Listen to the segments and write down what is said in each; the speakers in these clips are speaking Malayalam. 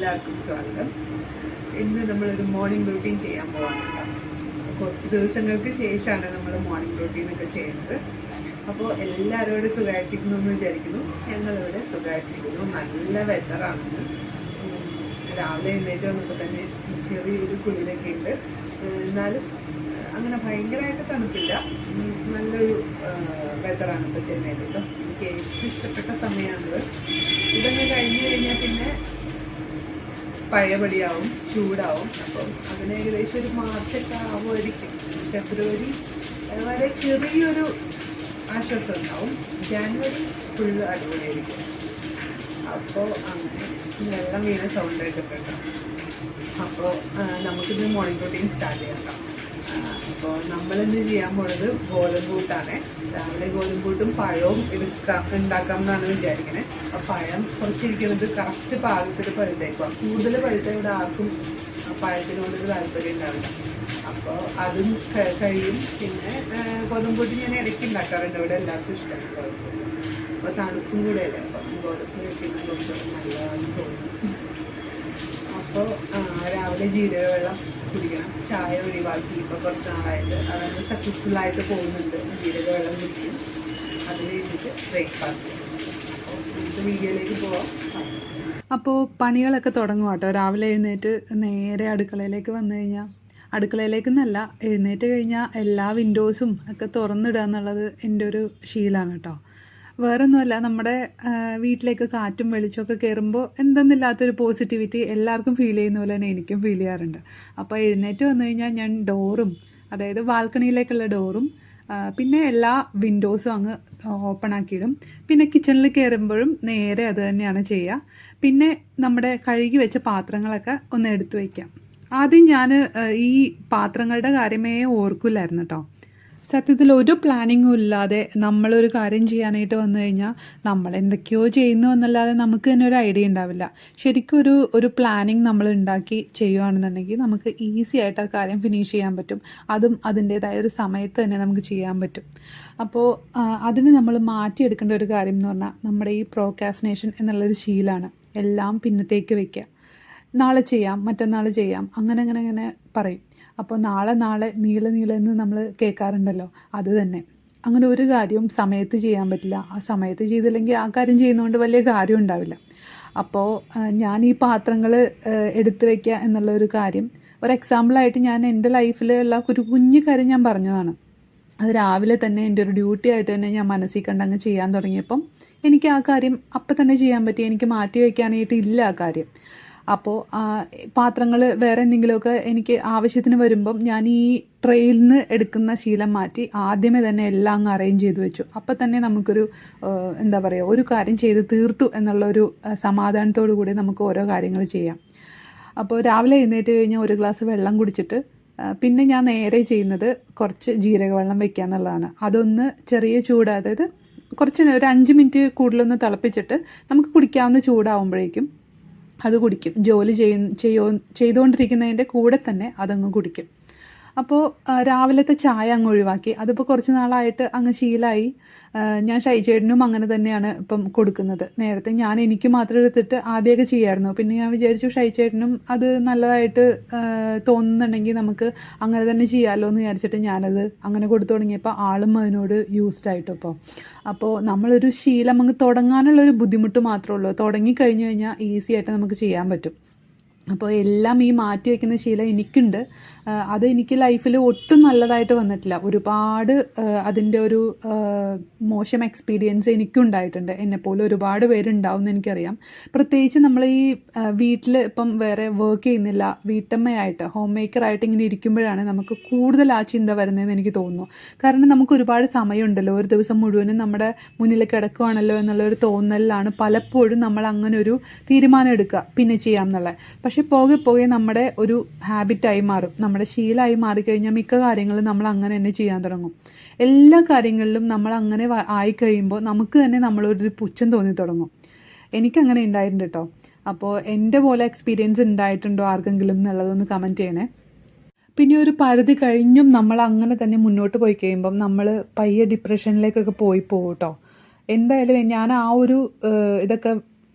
എല്ലാവർക്കും സ്വാഗതം. ഇന്ന് നമ്മളൊരു മോർണിംഗ് റൂട്ടീൻ ചെയ്യാൻ പോകാനുണ്ട്. കുറച്ച് ദിവസങ്ങൾക്ക് ശേഷമാണ് നമ്മൾ മോർണിംഗ് റൂട്ടീനൊക്കെ ചെയ്യുന്നത്. അപ്പോൾ എല്ലാവരോടും സുഖമായിട്ടിരിക്കുന്നു എന്ന് വിചാരിക്കുന്നു. ഞങ്ങളിവിടെ സുഖമായിട്ടിരിക്കുന്നു. നല്ല വെതറാണ്. രാവിലെ എഴുന്നേറ്റ് വന്നപ്പോൾ തന്നെ ചെറിയൊരു കുളിരൊക്കെ ഉണ്ട്. എന്നാലും അങ്ങനെ ഭയങ്കരമായിട്ട് തണുപ്പില്ല. നല്ലൊരു വെതറാണ് ഇപ്പോൾ ചെന്നൈയിൽ കേട്ടോ. എനിക്ക് ഏറ്റവും ഇഷ്ടപ്പെട്ട സമയമാണത്. ഇതങ്ങ് കഴിഞ്ഞ് കഴിഞ്ഞാൽ പിന്നെ പഴയപടിയാവും, ചൂടാവും. അപ്പം അതിന് ഏകദേശം ഒരു മാർച്ചൊക്കെ ആവുമായിരിക്കും. ഫെബ്രുവരി വരെ ചെറിയൊരു ആശ്വാസം ഉണ്ടാവും. ജാനുവരി ഫുള്ള് അടിപൊളിയായിരിക്കും. അപ്പോൾ അങ്ങനെ വെള്ളം വീണ സൗണ്ട് കേട്ടിട്ട് കേട്ടോ. അപ്പോൾ നമുക്കിത് മോർണിംഗ് റൂട്ടീൻ സ്റ്റാർട്ട് ചെയ്യാം. അപ്പോൾ നമ്മളിന്ന് ചെയ്യാൻ പോകുന്നത് ഗോതമ്പൂട്ടാണ്. രാവിലെ ഗോതമ്പൂട്ടും പഴവും ഉണ്ടാക്കാം എന്നാണ് വിചാരിക്കണേ. അപ്പോൾ പഴം കുറച്ചിരിക്കുന്നത് കറക്റ്റ് പാകത്തിൽ പഴുത്തേക്കുക. കൂടുതൽ പഴുത്ത ഇവിടെ ആർക്കും പഴത്തിനോടൊരു താല്പര്യം ഉണ്ടാവില്ല. അപ്പോൾ അതും കഴിയും. പിന്നെ ഗോതമ്പൂട്ട് ഞാൻ ഇടയ്ക്ക് ഉണ്ടാക്കാറുണ്ട്. ഇവിടെ എല്ലാവർക്കും ഇഷ്ടമാണ് ഗോതമ്പൂട്ട്. അപ്പോൾ തണുപ്പും കൂടെ അല്ലേ, അപ്പം ഗോതമ്പ് കഴിക്കുന്ന കുറച്ചുകൂടെ നല്ലതാണെന്ന് തോന്നുന്നു. അപ്പോൾ രാവിലെ ജീരക വെള്ളം കുടിക്കണം. ചായ ഒഴിവാക്കി ഇപ്പോൾ കുറച്ച് നാളായിട്ട് അതായത് സക്സസ്ഫുള്ളായിട്ട് പോകുന്നുണ്ട്. ജീരക വെള്ളം കുടിക്കും. അത് കഴിഞ്ഞിട്ട് ബ്രേക്ക്ഫാസ്റ്റ്. അപ്പോൾ നമുക്ക് വീഡിയോയിലേക്ക് പോവാം. അപ്പോൾ പണികളൊക്കെ തുടങ്ങും കേട്ടോ. രാവിലെ എഴുന്നേറ്റ് നേരെ അടുക്കളയിലേക്ക് വന്നു കഴിഞ്ഞാൽ, അടുക്കളയിലേക്കെന്നല്ല, എഴുന്നേറ്റ് കഴിഞ്ഞാൽ എല്ലാ വിൻഡോസും ഒക്കെ തുറന്നിടുക എന്നുള്ളത് എൻ്റെ ഒരു ശീലമാണ് കേട്ടോ. വേറൊന്നുമല്ല, നമ്മുടെ വീട്ടിലേക്ക് കാറ്റും വെളിച്ചമൊക്കെ കയറുമ്പോൾ എന്തെന്നില്ലാത്തൊരു പോസിറ്റിവിറ്റി എല്ലാവർക്കും ഫീൽ ചെയ്യുന്ന പോലെ തന്നെ എനിക്കും ഫീൽ ചെയ്യാറുണ്ട്. അപ്പോൾ എഴുന്നേറ്റ് വന്നു കഴിഞ്ഞാൽ ഞാൻ ഡോറും, അതായത് ബാൽക്കണിയിലേക്കുള്ള ഡോറും പിന്നെ എല്ലാ വിൻഡോസും അങ്ങ് ഓപ്പൺ ആക്കിയിടും. പിന്നെ കിച്ചണിൽ കയറുമ്പോഴും നേരെ അത് തന്നെയാണ് ചെയ്യുക. പിന്നെ നമ്മുടെ കഴുകി വെച്ച പാത്രങ്ങളൊക്കെ ഒന്ന് എടുത്തു വയ്ക്കാം. ആദ്യം ഞാൻ ഈ പാത്രങ്ങളുടെ കാര്യമേ ഓർക്കില്ലായിരുന്നു കേട്ടോ. സത്യത്തിൽ ഒരു പ്ലാനിങ്ങും ഇല്ലാതെ നമ്മളൊരു കാര്യം ചെയ്യാനായിട്ട് വന്നു കഴിഞ്ഞാൽ നമ്മൾ എന്തൊക്കെയോ ചെയ്യുന്നു എന്നല്ലാതെ നമുക്ക് തന്നെ ഒരു ഐഡിയ ഉണ്ടാവില്ല. ശരിക്കും ഒരു പ്ലാനിങ് നമ്മൾ ഉണ്ടാക്കി ചെയ്യുകയാണെന്നുണ്ടെങ്കിൽ നമുക്ക് ഈസി ആയിട്ട് ആ കാര്യം ഫിനിഷ് ചെയ്യാൻ പറ്റും. അതും അതിൻ്റേതായ ഒരു സമയത്ത് തന്നെ നമുക്ക് ചെയ്യാൻ പറ്റും. അപ്പോൾ അതിന് നമ്മൾ മാറ്റിയെടുക്കേണ്ട ഒരു കാര്യം എന്ന് പറഞ്ഞാൽ നമ്മുടെ ഈ പ്രോക്രാസ്റ്റിനേഷൻ എന്നുള്ളൊരു ശീലമാണ്. എല്ലാം പിന്നത്തേക്ക് വയ്ക്കുക. നാളെ ചെയ്യാം, മറ്റന്നാൾ ചെയ്യാം, അങ്ങനെ പറയും. അപ്പോൾ നാളെ നീളെന്ന് നമ്മൾ കേൾക്കാറുണ്ടല്ലോ, അത് തന്നെ. അങ്ങനെ ഒരു കാര്യവും സമയത്ത് ചെയ്യാൻ പറ്റില്ല. ആ സമയത്ത് ചെയ്തില്ലെങ്കിൽ ആ കാര്യം ചെയ്യുന്നതുകൊണ്ട് വലിയ കാര്യം ഉണ്ടാവില്ല. അപ്പോൾ ഞാൻ ഈ പാത്രങ്ങൾ എടുത്തു വയ്ക്കുക എന്നുള്ളൊരു കാര്യം ഒരു എക്സാമ്പിളായിട്ട് ഞാൻ എൻ്റെ ലൈഫിലുള്ള ഒരു കുഞ്ഞു കാര്യം ഞാൻ പറഞ്ഞതാണ്. അത് രാവിലെ തന്നെ എൻ്റെ ഒരു ഡ്യൂട്ടി ആയിട്ട് തന്നെ ഞാൻ മനസ്സിൽ കണ്ടങ്ങ് ചെയ്യാൻ തുടങ്ങിയപ്പം എനിക്ക് ആ കാര്യം അപ്പം തന്നെ ചെയ്യാൻ പറ്റി. എനിക്ക് മാറ്റി വയ്ക്കാനായിട്ട് ഇല്ല ആ കാര്യം. അപ്പോൾ പാത്രങ്ങൾ വേറെ എന്തെങ്കിലുമൊക്കെ എനിക്ക് ആവശ്യത്തിന് വരുമ്പം ഞാൻ ഈ ട്രെയിൽ നിന്ന് എടുക്കുന്ന ശീലം മാറ്റി ആദ്യമേ തന്നെ എല്ലാം അങ്ങ് അറേഞ്ച് ചെയ്ത് വെച്ചു. അപ്പം തന്നെ നമുക്കൊരു എന്താ പറയുക, ഒരു കാര്യം ചെയ്ത് തീർത്തു എന്നുള്ളൊരു സമാധാനത്തോടു കൂടി നമുക്ക് ഓരോ കാര്യങ്ങൾ ചെയ്യാം. അപ്പോൾ രാവിലെ എഴുന്നേറ്റ് കഴിഞ്ഞാൽ ഒരു ഗ്ലാസ് വെള്ളം കുടിച്ചിട്ട് പിന്നെ ഞാൻ നേരെ ചെയ്യുന്നത് കുറച്ച് ജീരക വെള്ളം വയ്ക്കുക എന്നുള്ളതാണ്. അതൊന്ന് ചെറിയ ചൂട്, അതായത് കുറച്ച് ഒരു 5 മിനിറ്റ് കൂടുതലൊന്ന് തിളപ്പിച്ചിട്ട് നമുക്ക് കുടിക്കാവുന്ന ചൂടാവുമ്പോഴേക്കും അത് കുടിക്കും. ജോലി ചെയ്തുകൊണ്ടിരിക്കുന്നതിൻ്റെ കൂടെ തന്നെ അതങ്ങ് കുടിക്കും. അപ്പോൾ രാവിലത്തെ ചായ അങ്ങ് ഒഴിവാക്കി. അതിപ്പോൾ കുറച്ച് നാളായിട്ട് അങ്ങ് ശീലമായി. ഞാൻ ഷൈചേട്ടനും അങ്ങനെ തന്നെയാണ് ഇപ്പം കൊടുക്കുന്നത്. നേരത്തെ ഞാൻ എനിക്ക് മാത്രം എടുത്തിട്ട് ആദ്യമൊക്കെ ചെയ്യായിരുന്നു. പിന്നെ ഞാൻ വിചാരിച്ചു ഷൈചേട്ടനും അത് നല്ലതായിട്ട് തോന്നുന്നുണ്ടെങ്കിൽ നമുക്ക് അങ്ങനെ തന്നെ ചെയ്യാമല്ലോ എന്ന് വിചാരിച്ചിട്ട് ഞാനത് അങ്ങനെ കൊടുത്തു തുടങ്ങിയപ്പോൾ ആളും അതിനോട് യൂസ്ഡ് ആയിട്ടോ. അപ്പോൾ നമ്മളൊരു ശീലം അങ്ങ് തുടങ്ങാനുള്ളൊരു ബുദ്ധിമുട്ട് മാത്രമേ ഉള്ളൂ. തുടങ്ങിക്കഴിഞ്ഞു കഴിഞ്ഞാൽ ഈസി ആയിട്ട് നമുക്ക് ചെയ്യാൻ പറ്റും. അപ്പോൾ എല്ലാം ഈ മാറ്റി വയ്ക്കുന്ന ശീലം എനിക്കുണ്ട്. അത് എനിക്ക് ലൈഫിൽ ഒട്ടും നല്ലതായിട്ട് വന്നിട്ടില്ല. ഒരുപാട് അതിൻ്റെ ഒരു മോശം എക്സ്പീരിയൻസ് എനിക്കും ഉണ്ടായിട്ടുണ്ട്. എന്നെപ്പോലെ ഒരുപാട് പേരുണ്ടാവും എന്ന് എനിക്കറിയാം. പ്രത്യേകിച്ച് നമ്മൾ ഈ വീട്ടിൽ ഇപ്പം വേറെ വർക്ക് ചെയ്യുന്നില്ല, വീട്ടമ്മയായിട്ട് ഹോം മേക്കറായിട്ട് ഇങ്ങനെ ഇരിക്കുമ്പോഴാണ് നമുക്ക് കൂടുതൽ ആ ചിന്ത വരുന്നതെന്ന് എനിക്ക് തോന്നുന്നു. കാരണം നമുക്ക് ഒരുപാട് സമയമുണ്ടല്ലോ, ഒരു ദിവസം മുഴുവനും നമ്മുടെ മുന്നിൽ കിടക്കുകയാണല്ലോ എന്നുള്ളൊരു തോന്നലിലാണ് പലപ്പോഴും നമ്മൾ അങ്ങനെ ഒരു തീരുമാനം എടുക്കുക പിന്നെ ചെയ്യാം എന്നുള്ളത്. പക്ഷേ പോകെ നമ്മുടെ ഒരു ഹാബിറ്റായി മാറും, നമ്മുടെ ശീലമായി മാറിക്കഴിഞ്ഞാൽ മിക്ക കാര്യങ്ങളും നമ്മൾ അങ്ങനെ തന്നെ ചെയ്യാൻ തുടങ്ങും. എല്ലാ കാര്യങ്ങളിലും നമ്മൾ അങ്ങനെ ആയിക്കഴിയുമ്പോൾ നമുക്ക് തന്നെ നമ്മളൊരു പുച്ഛം തോന്നി തുടങ്ങും. എനിക്കങ്ങനെ ഉണ്ടായിട്ടുണ്ട് കേട്ടോ. അപ്പോൾ എൻ്റെ പോലെ എക്സ്പീരിയൻസ് ഉണ്ടായിട്ടുണ്ടോ ആർക്കെങ്കിലും എന്നുള്ളതൊന്ന് കമൻറ്റ് ചെയ്യണേ. പിന്നെ ഒരു പരിധി കഴിഞ്ഞും നമ്മൾ അങ്ങനെ തന്നെ മുന്നോട്ട് പോയി കഴിയുമ്പം നമ്മൾ പയ്യെ ഡിപ്രഷനിലേക്കൊക്കെ പോകും കേട്ടോ. എന്തായാലും ഞാൻ ആ ഒരു ഇതൊക്കെ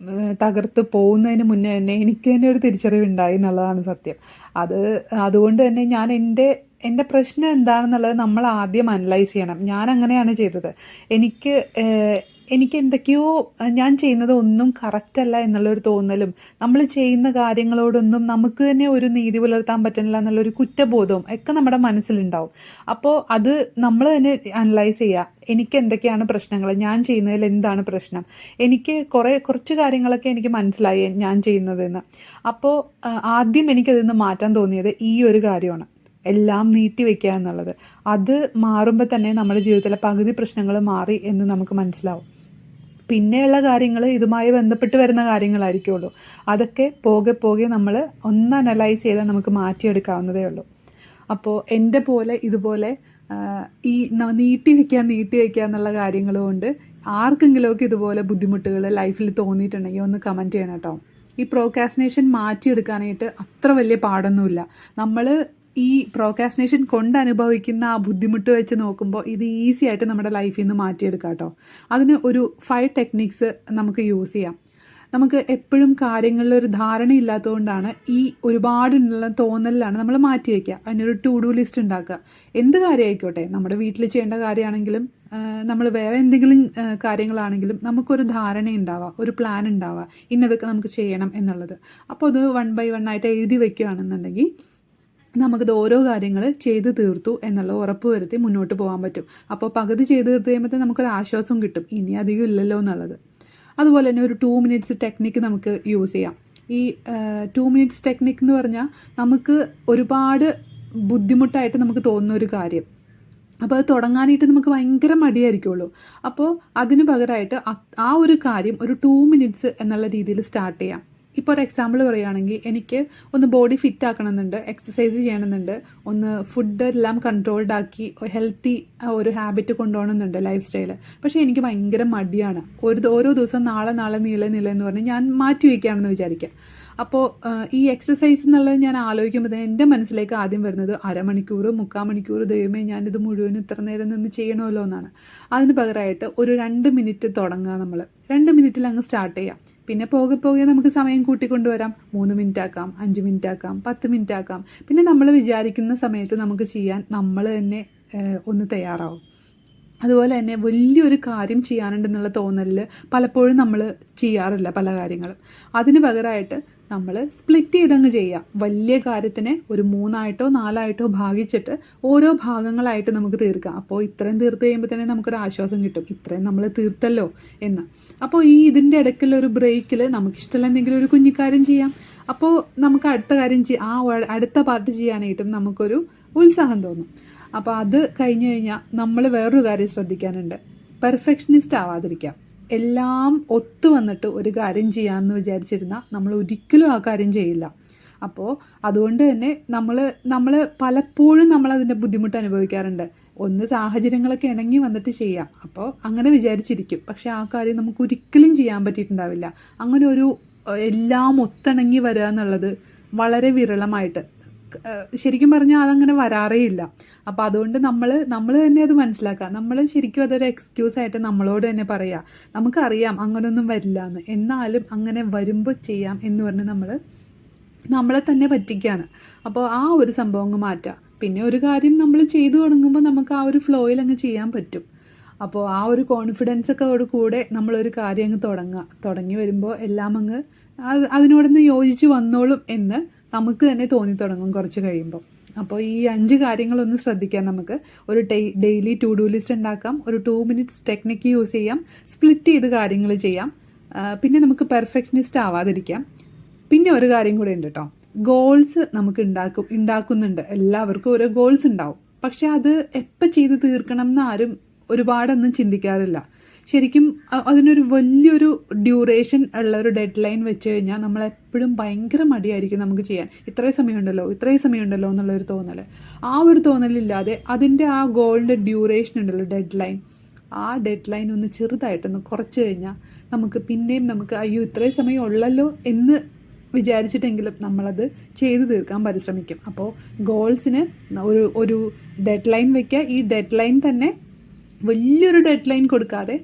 തകർത്ത് പോകുന്നതിന് മുന്നേ തന്നെ എനിക്ക് തന്നെ ഒരു തിരിച്ചറിവുണ്ടായി എന്നുള്ളതാണ് സത്യം. അതുകൊണ്ട് തന്നെ ഞാൻ എൻ്റെ പ്രശ്നം എന്താണെന്നുള്ളത് നമ്മൾ ആദ്യം അനലൈസ് ചെയ്യണം. ഞാൻ അങ്ങനെയാണ് ചെയ്തത്. എനിക്ക് എനിക്ക് എന്തൊക്കെയോ ഞാൻ ചെയ്യുന്നത് ഒന്നും കറക്റ്റല്ല എന്നുള്ളൊരു തോന്നലും, നമ്മൾ ചെയ്യുന്ന കാര്യങ്ങളോടൊന്നും നമുക്ക് തന്നെ ഒരു നീതി പുലർത്താൻ പറ്റുന്നില്ല എന്നുള്ളൊരു കുറ്റബോധവും ഒക്കെ നമ്മുടെ മനസ്സിലുണ്ടാവും. അപ്പോൾ അത് നമ്മൾ തന്നെ അനലൈസ് ചെയ്യുക. എനിക്ക് എന്തൊക്കെയാണ് പ്രശ്നങ്ങൾ, ഞാൻ ചെയ്യുന്നതിൽ എന്താണ് പ്രശ്നം, എനിക്ക് കുറച്ച് കാര്യങ്ങളൊക്കെ എനിക്ക് മനസ്സിലായി ഞാൻ ചെയ്യുന്നതെന്ന്. അപ്പോൾ ആദ്യം എനിക്കതിൽ നിന്ന് മാറ്റാൻ തോന്നിയത് ഈ ഒരു കാര്യമാണ്, എല്ലാം നീട്ടി വയ്ക്കുക എന്നുള്ളത്. അത് മാറുമ്പോൾ തന്നെ നമ്മുടെ ജീവിതത്തിലെ പകുതി പ്രശ്നങ്ങൾ മാറി എന്ന് നമുക്ക് മനസ്സിലാവും. പിന്നെയുള്ള കാര്യങ്ങൾ ഇതുമായി ബന്ധപ്പെട്ട് വരുന്ന കാര്യങ്ങളായിരിക്കുള്ളൂ. അതൊക്കെ പോകെ പോകെ നമ്മൾ ഒന്ന് അനലൈസ് ചെയ്താൽ നമുക്ക് മാറ്റിയെടുക്കാവുന്നതേ ഉള്ളൂ. അപ്പോൾ എൻ്റെ പോലെ ഇതുപോലെ ഈ നീട്ടി വയ്ക്കുക എന്നുള്ള കാര്യങ്ങൾ കൊണ്ട് ആർക്കെങ്കിലുമൊക്കെ ഇതുപോലെ ബുദ്ധിമുട്ടുകൾ ലൈഫിൽ തോന്നിയിട്ടുണ്ടെങ്കിൽ ഒന്ന് കമൻറ്റ് ചെയ്യണം കേട്ടോ. ഈ പ്രോക്രാസ്റ്റിനേഷൻ മാറ്റിയെടുക്കാനായിട്ട് അത്ര വലിയ പാടൊന്നുമില്ല. നമ്മൾ ഈ പ്രോക്രാസ്റ്റിനേഷൻ കൊണ്ട് അനുഭവിക്കുന്ന ആ ബുദ്ധിമുട്ട് വെച്ച് നോക്കുമ്പോൾ ഇത് ഈസി ആയിട്ട് നമ്മുടെ ലൈഫിൽ നിന്ന് മാറ്റിയെടുക്കാം കേട്ടോ. അതിന് ഒരു 5 ടെക്നിക്സ് നമുക്ക് യൂസ് ചെയ്യാം. നമുക്ക് എപ്പോഴും കാര്യങ്ങളിലൊരു ധാരണയില്ലാത്തതുകൊണ്ടാണ് ഈ ഒരുപാടുള്ള തോന്നലിലാണ് നമ്മൾ മാറ്റി വയ്ക്കുക. അതിനൊരു ടു ഡു ലിസ്റ്റ് ഉണ്ടാക്കുക. എന്ത് കാര്യമായിക്കോട്ടെ, നമ്മുടെ വീട്ടിൽ ചെയ്യേണ്ട കാര്യമാണെങ്കിലും നമ്മൾ വേറെ എന്തെങ്കിലും കാര്യങ്ങളാണെങ്കിലും നമുക്കൊരു ധാരണ ഉണ്ടാവുക, ഒരു പ്ലാൻ ഉണ്ടാവുക, ഇന്നതൊക്കെ നമുക്ക് ചെയ്യണം എന്നുള്ളത്. അപ്പോൾ അത് 1 by 1 ആയിട്ട് എഴുതി വയ്ക്കുകയാണെന്നുണ്ടെങ്കിൽ നമുക്കത് ഓരോ കാര്യങ്ങൾ ചെയ്ത് തീർത്തു എന്നുള്ള ഉറപ്പ് വരുത്തി മുന്നോട്ട് പോകാൻ പറ്റും. അപ്പോൾ പകുതി ചെയ്ത് തീർത്ത് കഴിയുമ്പോൾ നമുക്കൊരു ആശ്വാസം കിട്ടും, ഇനി അധികം ഇല്ലല്ലോ എന്നുള്ളത്. അതുപോലെ തന്നെ ഒരു 2 minutes ടെക്നിക്ക് നമുക്ക് യൂസ് ചെയ്യാം. ഈ 2 minutes ടെക്നിക്ക് എന്ന് പറഞ്ഞാൽ നമുക്ക് ഒരുപാട് ബുദ്ധിമുട്ടായിട്ട് നമുക്ക് തോന്നുന്ന ഒരു കാര്യം, അപ്പോൾ അത് തുടങ്ങാനായിട്ട് നമുക്ക് ഭയങ്കര മടിയായിരിക്കുള്ളൂ. അപ്പോൾ അതിന് പകരമായിട്ട് ആ ഒരു കാര്യം ഒരു 2 minutes എന്നുള്ള രീതിയിൽ സ്റ്റാർട്ട് ചെയ്യാം. ഇപ്പോൾ ഒരു എക്സാമ്പിൾ പറയുകയാണെങ്കിൽ, എനിക്ക് ഒന്ന് ബോഡി ഫിറ്റ് ആക്കണമെന്നുണ്ട്, എക്സസൈസ് ചെയ്യണമെന്നുണ്ട്, ഒന്ന് ഫുഡ് എല്ലാം കൺട്രോൾഡ് ആക്കി ഹെൽത്തി ഒരു ഹാബിറ്റ് കൊണ്ടുപോകണമെന്നുണ്ട് ലൈഫ് സ്റ്റൈൽ. പക്ഷേ എനിക്ക് ഭയങ്കര മടിയാണ്. ഓരോ ദിവസം നാളെ നീളെ എന്ന് പറഞ്ഞ് ഞാൻ മാറ്റി വയ്ക്കുകയാണെന്ന് വിചാരിക്കുക. അപ്പോൾ ഈ എക്സസൈസ് എന്നുള്ളത് ഞാൻ ആലോചിക്കുമ്പോൾ എൻ്റെ മനസ്സിലേക്ക് ആദ്യം വരുന്നത് 1/2 മണിക്കൂർ 3/4 മണിക്കൂർ ദൈവമേ ഞാനിത് മുഴുവൻ ഇത്ര നേരം നിന്ന് ചെയ്യണമല്ലോ എന്നാണ്. അതിന് പകരമായിട്ട് ഒരു 2 മിനിറ്റ് തുടങ്ങുക. നമ്മൾ 2 മിനിറ്റിൽ അങ്ങ് സ്റ്റാർട്ട് ചെയ്യാം. പിന്നെ പോകെ പോകെ നമുക്ക് സമയം കൂട്ടിക്കൊണ്ടുവരാം. 3 മിനിറ്റ് ആക്കാം, 5 മിനിറ്റ് ആക്കാം, 10 മിനിറ്റ് ആക്കാം. പിന്നെ നമ്മൾ വിചാരിക്കുന്ന സമയത്ത് നമുക്ക് ചെയ്യാൻ നമ്മൾ തന്നെ ഒന്ന് തയ്യാറാവും. അതുപോലെ തന്നെ വലിയൊരു കാര്യം ചെയ്യാനുണ്ടെന്നുള്ള തോന്നലിൽ പലപ്പോഴും നമ്മൾ ചെയ്യാറില്ല പല കാര്യങ്ങളും. അതിന് പകരമായിട്ട് നമ്മൾ സ്പ്ലിറ്റ് ചെയ്തങ്ങ് ചെയ്യുക. വലിയ കാര്യത്തിനെ ഒരു 3 4 ഭാഗിച്ചിട്ട് ഓരോ ഭാഗങ്ങളായിട്ട് നമുക്ക് തീർക്കാം. അപ്പോൾ ഇത്രയും തീർത്ത് കഴിയുമ്പോൾ തന്നെ നമുക്കൊരു ആശ്വാസം കിട്ടും, ഇത്രയും നമ്മൾ തീർത്തല്ലോ എന്ന്. അപ്പോൾ ഇതിൻ്റെ ഇടയ്ക്കുള്ള ഒരു ബ്രേക്കിൽ നമുക്കിഷ്ടമുള്ള എന്തെങ്കിലും ഒരു കുഞ്ഞിക്കാര്യം ചെയ്യാം. അപ്പോൾ നമുക്ക് അടുത്ത കാര്യം അടുത്ത പാർട്ട് ചെയ്യാനായിട്ടും നമുക്കൊരു ഉത്സാഹം തോന്നും. അപ്പോൾ അത് കഴിഞ്ഞ് കഴിഞ്ഞാൽ നമ്മൾ വേറൊരു കാര്യം ശ്രദ്ധിക്കാനുണ്ട്, പെർഫെക്ഷനിസ്റ്റ് ആവാതിരിക്കുക. എല്ലാം ഒത്തു വന്നിട്ട് ഒരു കാര്യം ചെയ്യാമെന്ന് വിചാരിച്ചിരുന്നാൽ നമ്മൾ ഒരിക്കലും ആ കാര്യം ചെയ്യില്ല. അപ്പോൾ അതുകൊണ്ട് തന്നെ നമ്മൾ പലപ്പോഴും നമ്മളതിൻ്റെ ബുദ്ധിമുട്ട് അനുഭവിക്കാറുണ്ട്. ഒന്ന് സാഹചര്യങ്ങളൊക്കെ ഇണങ്ങി വന്നിട്ട് ചെയ്യാം, അപ്പോൾ അങ്ങനെ വിചാരിച്ചിരിക്കും. പക്ഷേ ആ കാര്യം നമുക്ക് ഒരിക്കലും ചെയ്യാൻ പറ്റിയിട്ടുണ്ടാവില്ല. അങ്ങനെ ഒരു എല്ലാം ഒത്തിണങ്ങി വരിക എന്നുള്ളത് വളരെ വിരളമായിട്ട്, ശരിക്കും പറഞ്ഞാൽ അതങ്ങനെ വരാറേ ഇല്ല. അപ്പോൾ അതുകൊണ്ട് നമ്മൾ തന്നെ അത് മനസ്സിലാക്കുക. നമ്മൾ ശരിക്കും അതൊരു എക്സ്ക്യൂസായിട്ട് നമ്മളോട് തന്നെ പറയുക, നമുക്കറിയാം അങ്ങനെയൊന്നും വരില്ല എന്ന്, എന്നാലും അങ്ങനെ വരുമ്പോൾ ചെയ്യാം എന്ന് പറഞ്ഞ് നമ്മളെ തന്നെ പറ്റിക്കുകയാണ്. അപ്പോൾ ആ ഒരു സംഭവം അങ്ങ് മാറ്റുക. പിന്നെ ഒരു കാര്യം നമ്മൾ ചെയ്തു തുടങ്ങുമ്പോൾ നമുക്ക് ആ ഒരു ഫ്ലോയിൽ അങ്ങ് ചെയ്യാൻ പറ്റും. അപ്പോൾ ആ ഒരു കോൺഫിഡൻസൊക്കെ കൂടെ നമ്മളൊരു കാര്യം അങ്ങ് തുടങ്ങി വരുമ്പോൾ എല്ലാം അങ്ങ് അതിനോടൊന്ന് യോജിച്ച് വന്നോളും എന്ന് നമുക്ക് തന്നെ തോന്നി തുടങ്ങും കുറച്ച് കഴിയുമ്പോൾ. അപ്പോൾ ഈ 5 കാര്യങ്ങളൊന്ന് ശ്രദ്ധിക്കാം. നമുക്ക് ഒരു ഡെയിലി ടു ഡു ലിസ്റ്റ് ഉണ്ടാക്കാം, ഒരു 2 minutes ടെക്നിക്ക് യൂസ് ചെയ്യാം, സ്പ്ലിറ്റ് ചെയ്ത് കാര്യങ്ങൾ ചെയ്യാം, പിന്നെ നമുക്ക് പെർഫെക്ഷനിസ്റ്റ് ആവാതിരിക്കാം. പിന്നെ ഒരു കാര്യം കൂടെ ഉണ്ട് കേട്ടോ, ഗോൾസ് നമുക്ക് ഉണ്ടാക്കുന്നുണ്ട്. എല്ലാവർക്കും ഓരോ ഗോൾസ് ഉണ്ടാവും. പക്ഷേ അത് എപ്പോൾ ചെയ്ത് തീർക്കണം എന്ന് ആരും ഒരുപാടൊന്നും ചിന്തിക്കാറില്ല. ശരിക്കും അതിനൊരു വലിയൊരു ഡ്യൂറേഷൻ ഉള്ള ഒരു ഡെഡ് ലൈൻ വെച്ച് കഴിഞ്ഞാൽ നമ്മളെപ്പോഴും ഭയങ്കര മടിയായിരിക്കും നമുക്ക് ചെയ്യാൻ. ഇത്രയും സമയമുണ്ടല്ലോ എന്നുള്ളൊരു തോന്നൽ. ആ ഒരു തോന്നലില്ലാതെ അതിൻ്റെ ആ ഗോളിൻ്റെ ഡ്യൂറേഷൻ ഉണ്ടല്ലോ, ഡെഡ് ലൈൻ, ആ ഡെഡ് ലൈൻ ഒന്ന് ചെറുതായിട്ടൊന്ന് കുറച്ച് കഴിഞ്ഞാൽ നമുക്ക് പിന്നെയും അയ്യോ ഇത്രയും സമയം ഉള്ളല്ലോ എന്ന് വിചാരിച്ചിട്ടെങ്കിലും നമ്മളത് ചെയ്തു തീർക്കാൻ പരിശ്രമിക്കും. അപ്പോൾ ഗോൾസിന് ഒരു ഡെഡ് ലൈൻ വയ്ക്കുക. ഈ ഡെഡ് ലൈൻ തന്നെ വലിയൊരു ഡെഡ് ലൈൻ കൊടുക്കാതെ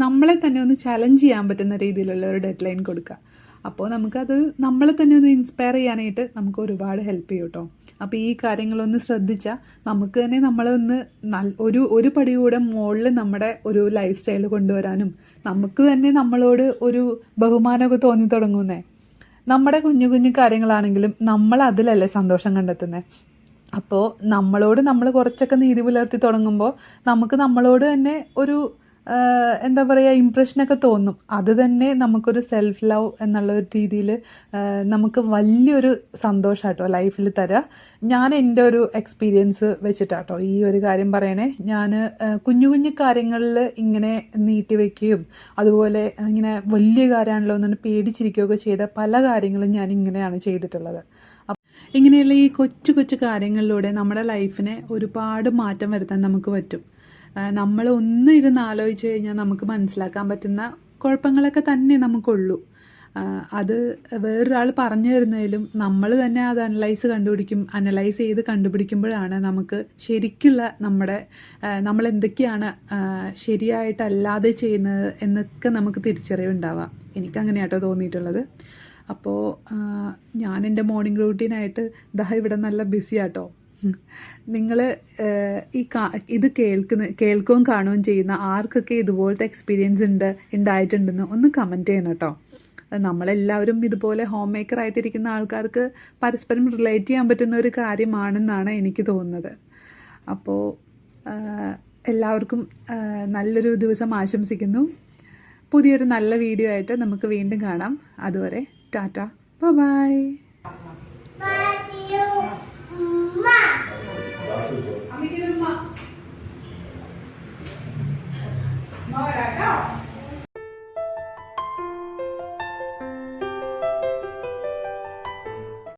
നമ്മളെ തന്നെ ഒന്ന് ചലഞ്ച് ചെയ്യാൻ പറ്റുന്ന രീതിയിലുള്ള ഒരു ഡെഡ് ലൈൻ കൊടുക്കുക. അപ്പോൾ നമുക്കത് നമ്മളെ തന്നെ ഒന്ന് ഇൻസ്പയർ ചെയ്യാനായിട്ട് നമുക്ക് ഒരുപാട് ഹെൽപ്പ് ചെയ്യും കേട്ടോ. അപ്പോൾ ഈ കാര്യങ്ങളൊന്ന് ശ്രദ്ധിച്ചാൽ നമുക്ക് തന്നെ നമ്മളൊന്ന് ഒരു പടി കൂടെ മുകളിൽ നമ്മുടെ ഒരു ലൈഫ് സ്റ്റൈൽ കൊണ്ടുവരാനും നമുക്ക് തന്നെ നമ്മളോട് ഒരു ബഹുമാനമൊക്കെ തോന്നി തുടങ്ങുന്നേ. നമ്മുടെ കുഞ്ഞു കുഞ്ഞു കാര്യങ്ങളാണെങ്കിലും നമ്മൾ അതിലല്ലേ സന്തോഷം കണ്ടെത്തുന്നത്. അപ്പോൾ നമ്മൾ കുറച്ചൊക്കെ നീതി പുലർത്തി തുടങ്ങുമ്പോൾ നമുക്ക് നമ്മളോട് തന്നെ ഒരു എന്താ പറയുക ഇമ്പ്രഷനൊക്കെ തോന്നും. അത് തന്നെ നമുക്കൊരു സെൽഫ് ലവ് എന്നുള്ള ഒരു രീതിയിൽ നമുക്ക് വലിയൊരു സന്തോഷമാട്ടോ ലൈഫിൽ തരാം. ഞാൻ എൻ്റെ ഒരു എക്സ്പീരിയൻസ് വെച്ചിട്ടാട്ടോ ഈ ഒരു കാര്യം പറയണേ. ഞാൻ കുഞ്ഞു കുഞ്ഞു കാര്യങ്ങളിൽ ഇങ്ങനെ നീട്ടി വയ്ക്കുകയും അതുപോലെ ഇങ്ങനെ വലിയ കാര്യമാണല്ലോ എന്ന് പേടിച്ചിരിക്കുകയൊക്കെ ചെയ്ത പല കാര്യങ്ങളും ഞാൻ ഇങ്ങനെയാണ് ചെയ്തിട്ടുള്ളത്. ഇങ്ങനെയുള്ള ഈ കൊച്ചു കൊച്ചു കാര്യങ്ങളിലൂടെ നമ്മുടെ ലൈഫിനെ ഒരുപാട് മാറ്റം വരുത്താൻ നമുക്ക് പറ്റും. നമ്മൾ ഇരുന്ന് ആലോചിച്ച് കഴിഞ്ഞാൽ നമുക്ക് മനസ്സിലാക്കാൻ പറ്റുന്ന കുഴപ്പങ്ങളൊക്കെ തന്നെ നമുക്കുള്ളൂ. അത് വേറൊരാൾ പറഞ്ഞു തരുന്നതിലും നമ്മൾ തന്നെ അത് അനലൈസ് ചെയ്ത് കണ്ടുപിടിക്കുമ്പോഴാണ് നമുക്ക് ശരിക്കുള്ള നമ്മൾ എന്തൊക്കെയാണ് ശരിയായിട്ടല്ലാതെ ചെയ്യുന്നത് എന്നൊക്കെ നമുക്ക് തിരിച്ചറിവുണ്ടാവാം. എനിക്കങ്ങനെയാട്ടോ തോന്നിയിട്ടുള്ളത്. അപ്പോൾ ഞാൻ എൻ്റെ മോർണിംഗ് റൂട്ടീനായിട്ട് ഇവിടെ നല്ല ബിസിയാട്ടോ. നിങ്ങൾ ഇത് കേൾക്കുകയും കാണുകയും ചെയ്യുന്ന ആർക്കൊക്കെ ഇതുപോലത്തെ എക്സ്പീരിയൻസ് ഉണ്ടായിട്ടുണ്ടെന്ന് ഒന്ന് കമൻറ്റ് ചെയ്യണം കേട്ടോ. നമ്മളെല്ലാവരും ഇതുപോലെ ഹോം മേക്കറായിട്ടിരിക്കുന്ന ആൾക്കാർക്ക് പരസ്പരം റിലേറ്റ് ചെയ്യാൻ പറ്റുന്ന ഒരു കാര്യമാണെന്നാണ് എനിക്ക് തോന്നുന്നത്. അപ്പോൾ എല്ലാവർക്കും നല്ലൊരു ദിവസം ആശംസിക്കുന്നു. പുതിയൊരു നല്ല വീഡിയോ ആയിട്ട് നമുക്ക് വീണ്ടും കാണാം. അതുവരെ ടാറ്റ, ബൈ. Mama.